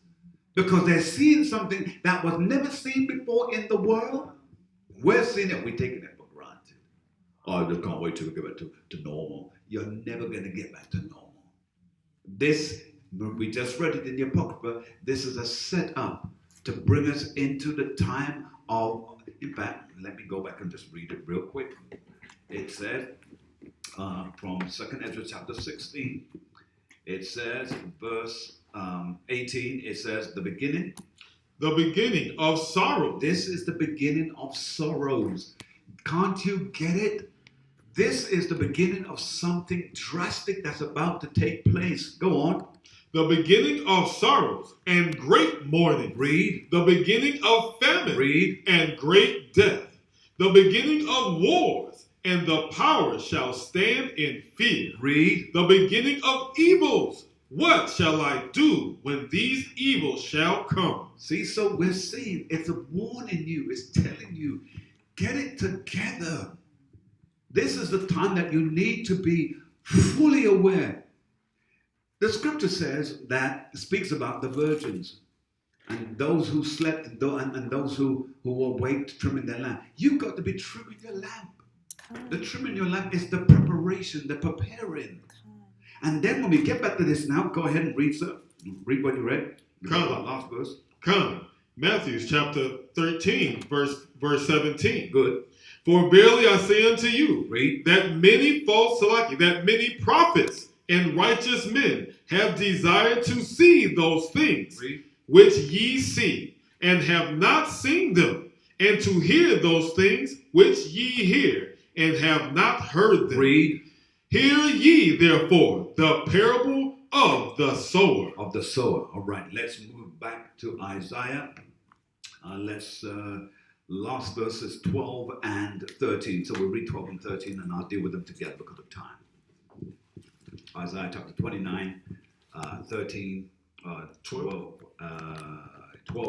Because they're seeing something that was never seen before in the world. We're seeing it, we're taking it for granted. Oh, I just can't wait till we get back to normal. You're never going to get back to normal. This, we just read it in the Apocrypha, this is a setup to bring us into the time of, in fact, let me go back and just read it real quick. It says, from 2nd Ezra chapter 16, it says, verse 18, it says, the beginning. The beginning of sorrow. This is the beginning of sorrows. Can't you get it? This is the beginning of something drastic that's about to take place. Go on. The beginning of sorrows and great mourning. Read. The beginning of famine. Read. And great death. The beginning of wars, and the power shall stand in fear. Read. The beginning of evils. What shall I do when these evils shall come? See, so we're seeing it's a warning you, it's telling you, get it together. This is the time that you need to be fully aware. The scripture says that it speaks about the virgins and those who slept and those who were awake trimming their lamp. You've got to be trimming your lamp. The trimming your lamp is the preparation, the preparing. And then when we get back to this now, go ahead and read, sir. Read what you read. Come. Last verse. Come. Matthew chapter 13, verse 17. Good. For verily I say unto you, Read. that many prophets and righteous men have desired to see those things Read. which ye see, and have not seen them, and to hear those things which ye hear, and have not heard them. Read. Hear ye therefore the parable of the sower. Of the sower. All right, let's move back to Isaiah. Last verses 12 and 13. So we'll read 12 and 13 and I'll deal with them together because of time. Isaiah chapter 29, 13, 12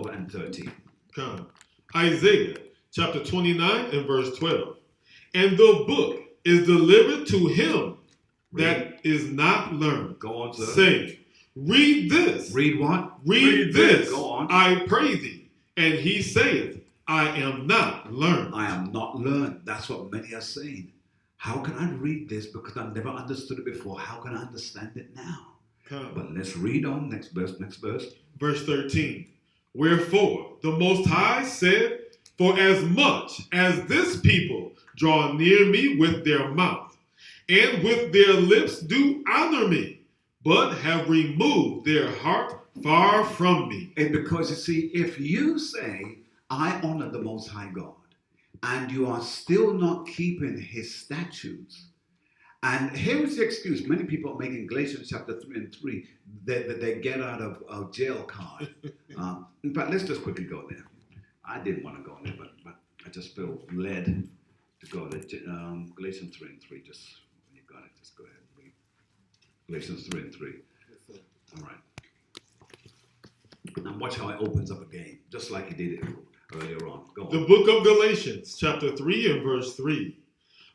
and 13. Come. Isaiah chapter 29 and verse 12. And the book is delivered to him that is not learned. Go on, sir. Saying, read this. Read what? Read this. Go on. I pray thee. And he saith, I am not learned. I am not learned. That's what many are saying. How can I read this because I've never understood it before? How can I understand it now? Come. But let's read on. Next verse. Verse 13. Wherefore the Most High said, for as much as this people draw near me with their mouth, and with their lips do honor me, but have removed their heart far from me. And because you see, if you say, I honor the Most High God, and you are still not keeping his statutes, and here is the excuse. Many people are making Galatians chapter 3 and 3, that they get out of jail card. In fact, let's just quickly go there. I didn't want to go there, but I just feel led to go there. Galatians 3 and 3, just when you got it, just go ahead and read. Galatians 3 and 3. All right. And watch how it opens up again, just like he did it earlier on. Go on. The book of Galatians, chapter 3 and verse 3.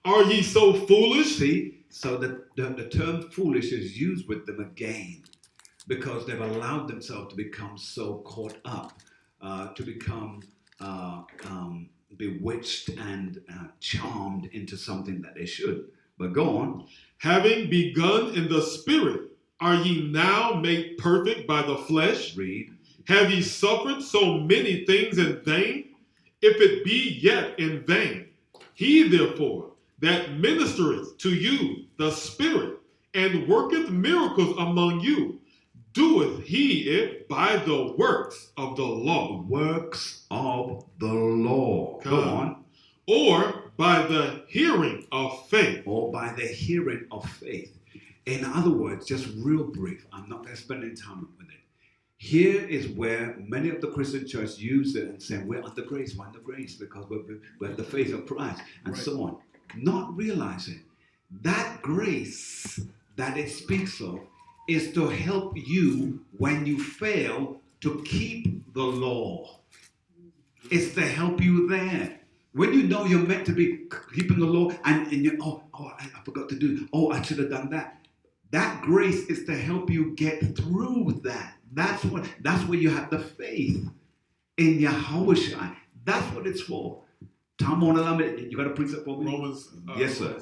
Are ye so foolish? See, so the term foolish is used with them again because they've allowed themselves to become so caught up, to become bewitched and charmed into something that they should. But go on. Having begun in the spirit, are ye now made perfect by the flesh? Read. Have ye suffered so many things in vain? If it be yet in vain, he therefore that ministereth to you the spirit and worketh miracles among you, doeth he it by the works of the law? Works of the law. Go on. Or by the hearing of faith? Or by the hearing of faith. In other words, just real brief, I'm not going to spend any time with it. Here is where many of the Christian church use it and say, we're under grace because we have the faith of Christ and so on. Not realizing that grace that it speaks of is to help you when you fail to keep the law. It's to help you there. When you know you're meant to be keeping the law and you I forgot to do, I should have done that. That grace is to help you get through that. That's where you have the faith in Yahushua. That's what it's for. Tom, you got a precept for me? Romans. Yes, sir.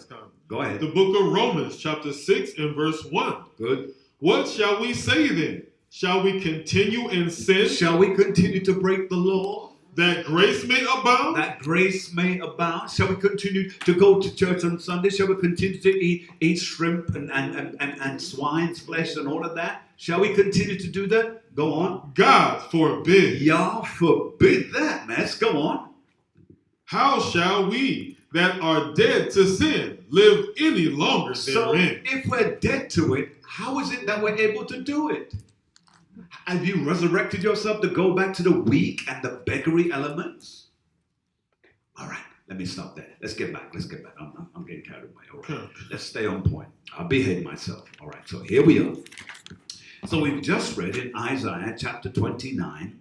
Go ahead. The book of Romans, chapter 6 and verse 1. Good. What shall we say then? Shall we continue in sin? Shall we continue to break the law? That grace may abound? That grace may abound. Shall we continue to go to church on Sunday? Shall we continue to eat shrimp and swine's flesh and all of that? Shall we continue to do that? Go on. God forbid. Yah forbid that, mess. Go on. How shall we that are dead to sin live any longer therein? So if we're dead to it, how is it that we're able to do it? Have you resurrected yourself to go back to the weak and the beggarly elements? All right, let me stop there. Let's get back. I'm getting carried away. All right, let's stay on point. I'll behave myself. All right, so here we are. So we've just read in Isaiah chapter 29,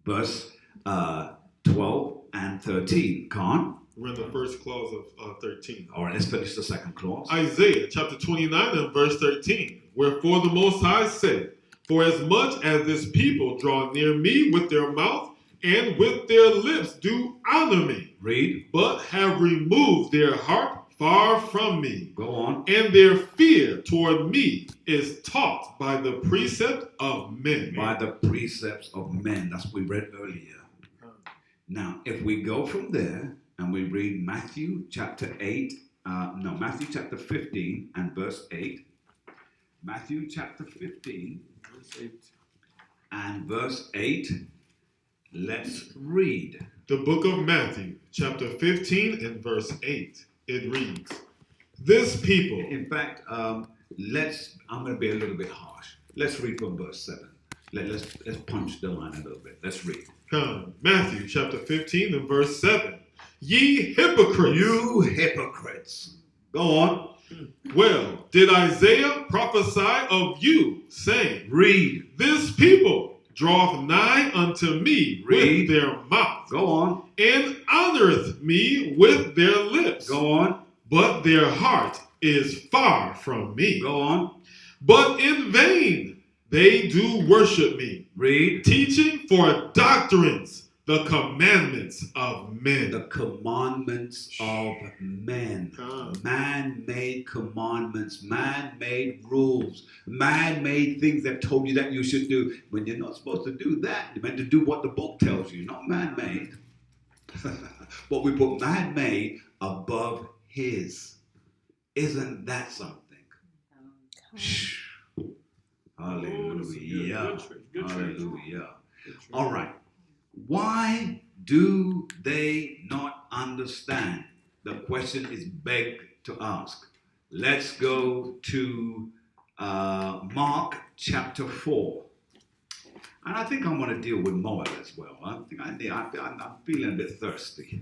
verse 12 and 13. Khan? We're in the first clause of 13. All right, let's finish the second clause. Isaiah chapter 29 and verse 13. Wherefore the Most High said, for as much as this people draw near me with their mouth and with their lips do honor me. Read. But have removed their heart far from me. Go on. And their fear toward me is taught by the precept of men. By the precepts of men. That's what we read earlier. Now, if we go from there and we read Matthew chapter 15 and verse 8. Matthew chapter 15 and verse 8. Let's read. The book of Matthew chapter 15 and verse 8. It reads, this people. In fact, I'm going to be a little bit harsh. Let's read from verse 7. Let's punch the line a little bit. Let's read. Come, Matthew chapter 15 and verse 7. Ye hypocrites. You hypocrites. Go on. Well, did Isaiah prophesy of you, saying, read. This people draweth nigh unto me read. With their mouth. Go on. And honoreth me with their lips. Go on. But their heart is far from me. Go on. But in vain they do worship me. Read. Teaching for doctrines the commandments of men. The commandments of men. Man-made commandments, man-made rules, man-made things that told you that you should do. When you're not supposed to do that, you're meant to do what the book tells you, not man-made. But we put man-made above his. Isn't that something? Hallelujah. Hallelujah. All right. Why do they not understand? The question is begged to ask. Let's go to Mark chapter 4. And I think I want to deal with Moab as well. I'm feeling a bit thirsty.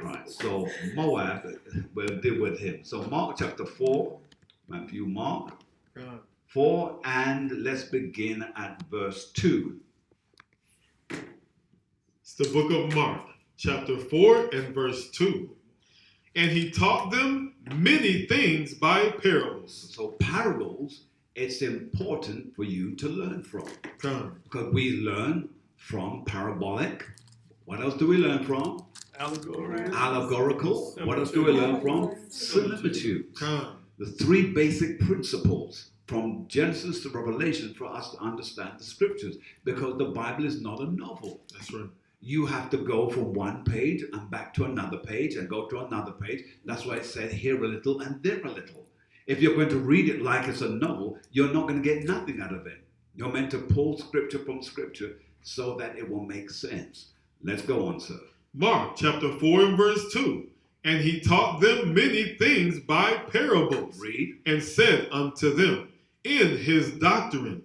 Right, so Moab, we'll deal with him. So Mark chapter 4, Matthew, Mark 4, and let's begin at verse 2. It's the book of Mark, chapter 4 and verse 2. And he taught them many things by parables. So parables, it's important for you to learn from. Because we learn from parabolic. What else do we learn from? Allegorical. What else do we learn from? Similitude. The three basic principles from Genesis to Revelation for us to understand the scriptures. Because the Bible is not a novel. That's right. You have to go from one page and back to another page and go to another page. That's why it said here a little and there a little. If you're going to read it like it's a novel, you're not going to get nothing out of it. You're meant to pull scripture from scripture so that it will make sense. Let's go on, sir. Mark chapter 4 and verse 2. And he taught them many things by parables. Read. And said unto them in his doctrine,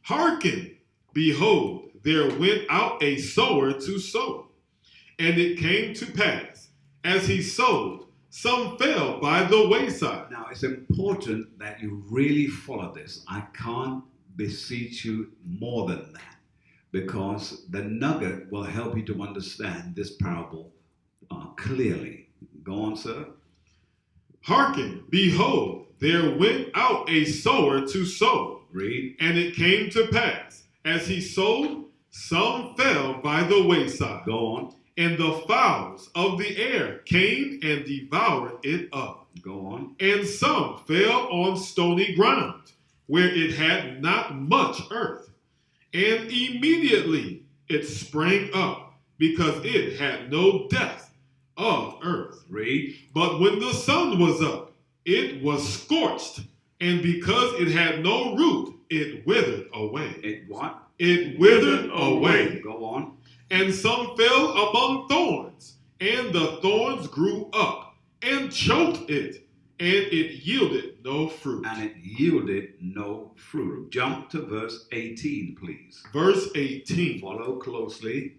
Hearken, behold, there went out a sower to sow. And it came to pass, as he sowed, some fell by the wayside. Now, it's important that you really follow this. I can't beseech you more than that, because the nugget will help you to understand this parable clearly. Go on, sir. Hearken, behold, there went out a sower to sow. Read. And it came to pass, as he sowed, some fell by the wayside. Go on. And the fowls of the air came and devoured it up. Go on. And some fell on stony ground, where it had not much earth. And immediately it sprang up, because it had no depth of earth. Read. But when the sun was up, it was scorched, and because it had no root, it withered away. It what? It withered away. Go on. And some fell among thorns, and the thorns grew up and choked it, and it yielded no fruit. And it yielded no fruit. Jump to verse 18, please. Verse 18. Follow closely.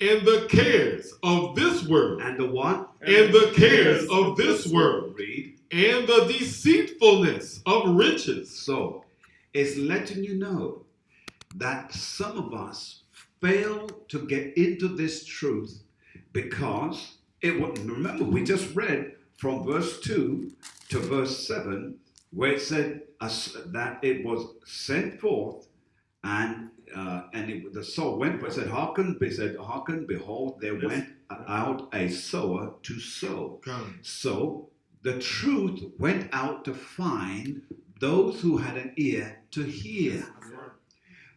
And the cares of this world, And the what? and the cares of this world, Read. and the deceitfulness of riches. So, it's letting you know that some of us fail to get into this truth because it would, remember, we just read from verse 2 to verse 7 where it said that it was sent forth and the sower went, but it said, hearken, behold, there went out a sower to sow. So the truth went out to find those who had an ear to hear.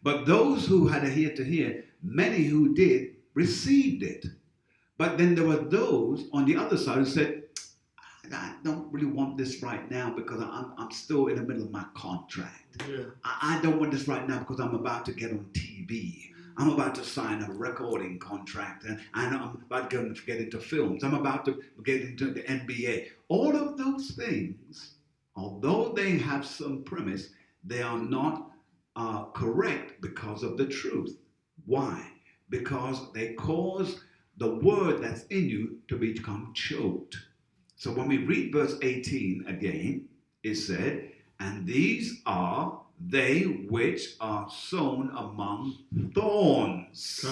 But those who had an ear to hear, many who did received it. But then there were those on the other side who said, I don't really want this right now because I'm still in the middle of my contract. Yeah. I don't want this right now because I'm about to get on TV. I'm about to sign a recording contract and I'm about to get into films. I'm about to get into the NBA. All of those things, although they have some premise, they are not correct because of the truth. Why? Because they cause the word that's in you to become choked. So when we read verse 18 again, it said, and these are they which are sown among thorns,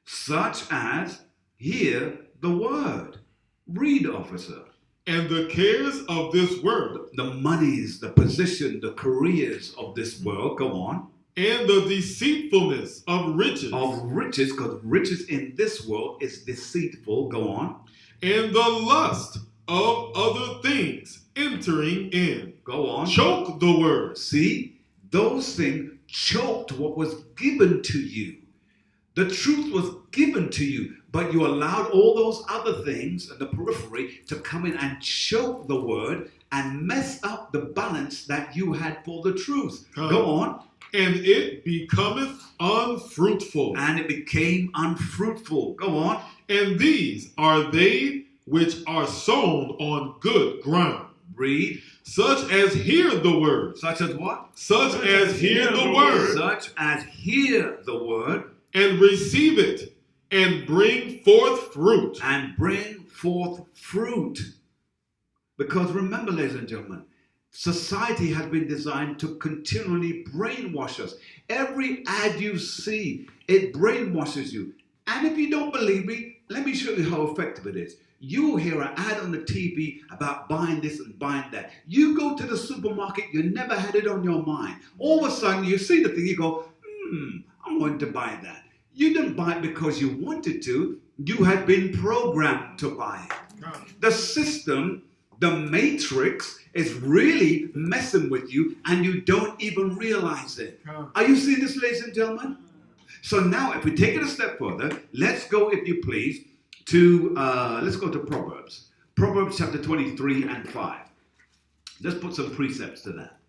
such as hear the word. Read, officer. And the cares of this world, The monies, the position, the careers of this world, go on. and the deceitfulness of riches, Of riches, because riches in this world is deceitful, go on. and the lust of other things entering in, Go on. choke the word. See, those things choked what was given to you. The truth was given to you, but you allowed all those other things in the periphery to come in and choke the word and mess up the balance that you had for the truth. Go on. And it becometh unfruitful. And it became unfruitful. Go on. And these are they which are sown on good ground, Read. such as hear the word. Such as what? Such as hear the word, Such as hear the word and receive it, and bring forth fruit. and bring forth fruit. Because remember, ladies and gentlemen, society has been designed to continually brainwash us. Every ad you see, it brainwashes you. And if you don't believe me, let me show you how effective it is. You'll hear an ad on the TV about buying this and buying that. You go to the supermarket, you never had it on your mind. All of a sudden, you see the thing, you go, I'm going to buy that. You didn't buy it because you wanted to. You had been programmed to buy it. The system, the matrix, is really messing with you and you don't even realize it. Are you seeing this, ladies and gentlemen? So now, if we take it a step further, let's go, if you please, to let's go to Proverbs. Proverbs chapter 23 and 5. Let's put some precepts to that.